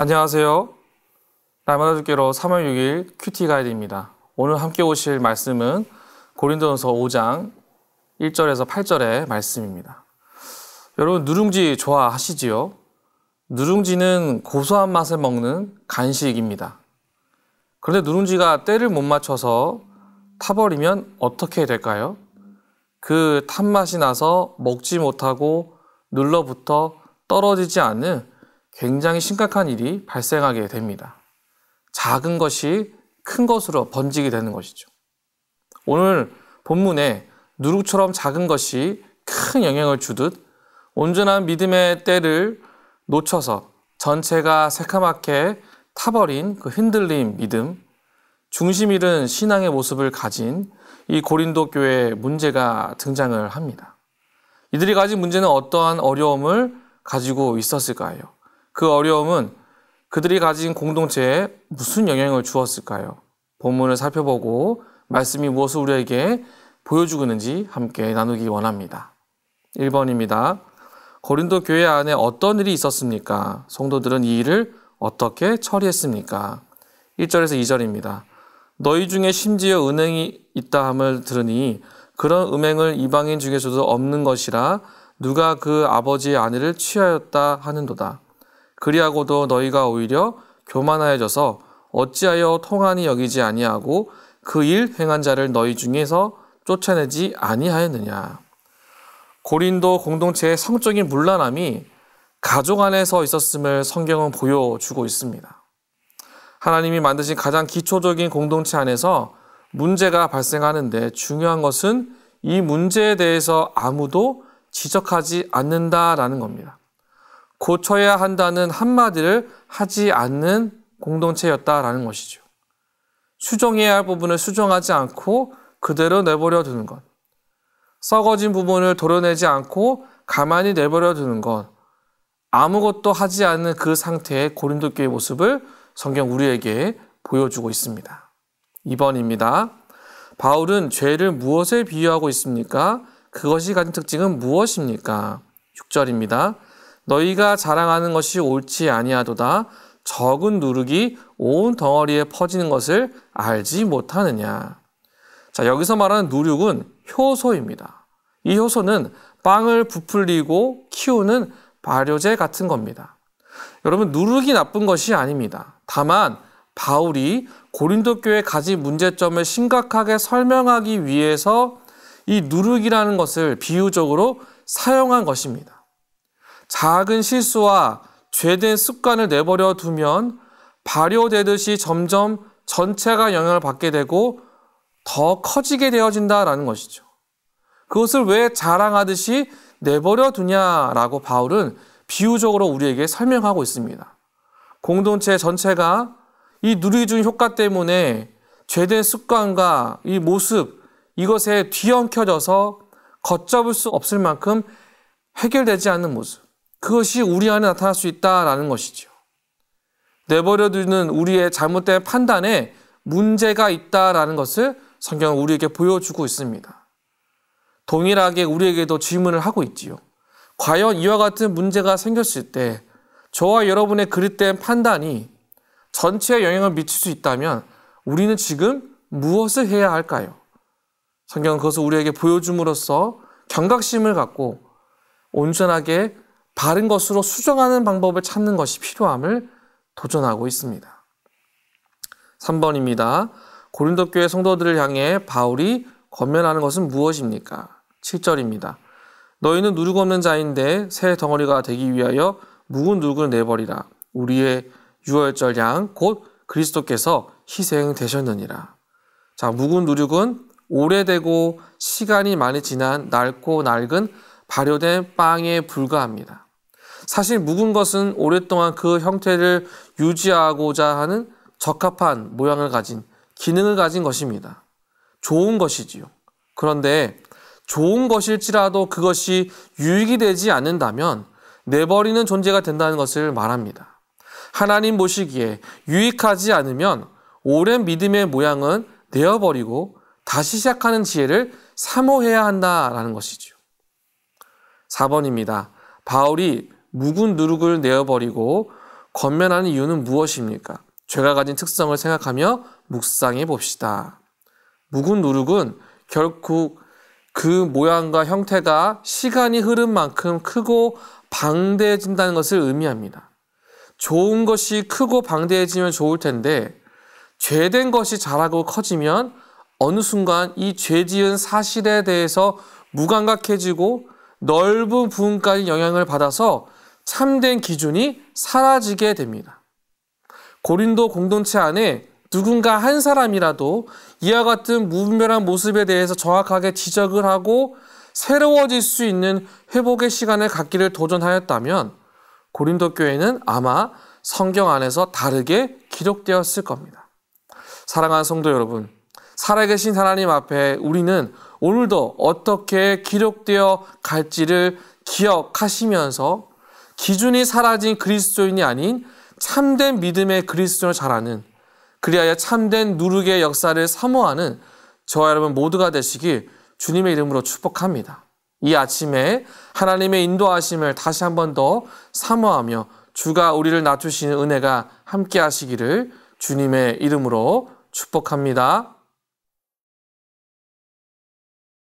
안녕하세요. 날마다 듣기로 3월 6일 큐티 가이드입니다. 오늘 함께 오실 말씀은 고린도전서 5장 1절에서 8절의 말씀입니다. 여러분 누룽지 좋아하시지요? 누룽지는 고소한 맛을 먹는 간식입니다. 그런데 누룽지가 때를 못 맞춰서 타버리면 어떻게 될까요? 그 탄맛이 나서 먹지 못하고 눌러붙어 떨어지지 않는 굉장히 심각한 일이 발생하게 됩니다. 작은 것이 큰 것으로 번지게 되는 것이죠. 오늘 본문에 누룩처럼 작은 것이 큰 영향을 주듯 온전한 믿음의 때를 놓쳐서 전체가 새카맣게 타버린 그 흔들림 믿음, 중심 잃은 신앙의 모습을 가진 이 고린도 교회의 문제가 등장을 합니다. 이들이 가진 문제는 어떠한 어려움을 가지고 있었을까요? 그 어려움은 그들이 가진 공동체에 무슨 영향을 주었을까요? 본문을 살펴보고 말씀이 무엇을 우리에게 보여주고 있는지 함께 나누기 원합니다. 1번입니다. 고린도 교회 안에 어떤 일이 있었습니까? 성도들은 이 일을 어떻게 처리했습니까? 1절에서 2절입니다. 너희 중에 심지어 은행이 있다 함을 들으니 그런 음행을 이방인 중에서도 없는 것이라 누가 그 아버지의 아내를 취하였다 하는도다. 그리하고도 너희가 오히려 교만하여져서 어찌하여 통한이 여기지 아니하고 그 일 행한 자를 너희 중에서 쫓아내지 아니하였느냐. 고린도 공동체의 성적인 문란함이 가족 안에서 있었음을 성경은 보여주고 있습니다. 하나님이 만드신 가장 기초적인 공동체 안에서 문제가 발생하는데 중요한 것은 이 문제에 대해서 아무도 지적하지 않는다라는 겁니다. 고쳐야 한다는 한마디를 하지 않는 공동체였다라는 것이죠. 수정해야 할 부분을 수정하지 않고 그대로 내버려 두는 것. 썩어진 부분을 도려내지 않고 가만히 내버려 두는 것. 아무것도 하지 않는 그 상태의 고린도 교회의 모습을 성경 우리에게 보여주고 있습니다. 2번입니다. 바울은 죄를 무엇에 비유하고 있습니까? 그것이 가진 특징은 무엇입니까? 6절입니다. 너희가 자랑하는 것이 옳지 아니하도다. 적은 누룩이 온 덩어리에 퍼지는 것을 알지 못하느냐. 자, 여기서 말하는 누룩은 효소입니다. 이 효소는 빵을 부풀리고 키우는 발효제 같은 겁니다. 여러분, 누룩이 나쁜 것이 아닙니다. 다만 바울이 고린도 교회에 가진 문제점을 심각하게 설명하기 위해서 이 누룩이라는 것을 비유적으로 사용한 것입니다. 작은 실수와 죄된 습관을 내버려 두면 발효되듯이 점점 전체가 영향을 받게 되고 더 커지게 되어진다라는 것이죠. 그것을 왜 자랑하듯이 내버려 두냐라고 바울은 비유적으로 우리에게 설명하고 있습니다. 공동체 전체가 이 누룩이 준 효과 때문에 죄된 습관과 이 모습, 이것에 뒤엉켜져서 걷잡을 수 없을 만큼 해결되지 않는 모습. 그것이 우리 안에 나타날 수 있다라는 것이죠. 내버려두는 우리의 잘못된 판단에 문제가 있다라는 것을 성경은 우리에게 보여주고 있습니다. 동일하게 우리에게도 질문을 하고 있지요. 과연 이와 같은 문제가 생겼을 때 저와 여러분의 그릇된 판단이 전체에 영향을 미칠 수 있다면 우리는 지금 무엇을 해야 할까요? 성경은 그것을 우리에게 보여줌으로써 경각심을 갖고 온전하게 바른 것으로 수정하는 방법을 찾는 것이 필요함을 도전하고 있습니다. 3번입니다. 고린도 교회 성도들을 향해 바울이 권면하는 것은 무엇입니까? 7절입니다. 너희는 누룩 없는 자인데 새 덩어리가 되기 위하여 묵은 누룩을 내버리라. 우리의 유월절 양 곧 그리스도께서 희생되셨느니라. 자, 묵은 누룩은 오래되고 시간이 많이 지난 낡고 낡은 발효된 빵에 불과합니다. 사실 묵은 것은 오랫동안 그 형태를 유지하고자 하는 적합한 모양을 가진 기능을 가진 것입니다. 좋은 것이지요. 그런데 좋은 것일지라도 그것이 유익이 되지 않는다면 내버리는 존재가 된다는 것을 말합니다. 하나님 보시기에 유익하지 않으면 오랜 믿음의 모양은 내어버리고 다시 시작하는 지혜를 사모해야 한다라는 것이죠. 4번입니다. 바울이 묵은 누룩을 내어버리고 권면하는 이유는 무엇입니까? 죄가 가진 특성을 생각하며 묵상해 봅시다. 묵은 누룩은 결국 그 모양과 형태가 시간이 흐른 만큼 크고 방대해진다는 것을 의미합니다. 좋은 것이 크고 방대해지면 좋을 텐데 죄된 것이 자라고 커지면 어느 순간 이 죄지은 사실에 대해서 무감각해지고 넓은 부분까지 영향을 받아서 참된 기준이 사라지게 됩니다. 고린도 공동체 안에 누군가 한 사람이라도 이와 같은 무분별한 모습에 대해서 정확하게 지적을 하고 새로워질 수 있는 회복의 시간을 갖기를 도전하였다면 고린도 교회는 아마 성경 안에서 다르게 기록되었을 겁니다. 사랑하는 성도 여러분, 살아계신 하나님 앞에 우리는 오늘도 어떻게 기록되어 갈지를 기억하시면서 기준이 사라진 그리스도인이 아닌 참된 믿음의 그리스도인을 잘 아는, 그리하여 참된 누룩의 역사를 사모하는 저와 여러분 모두가 되시길 주님의 이름으로 축복합니다. 이 아침에 하나님의 인도하심을 다시 한 번 더 사모하며 주가 우리를 낮추시는 은혜가 함께 하시기를 주님의 이름으로 축복합니다.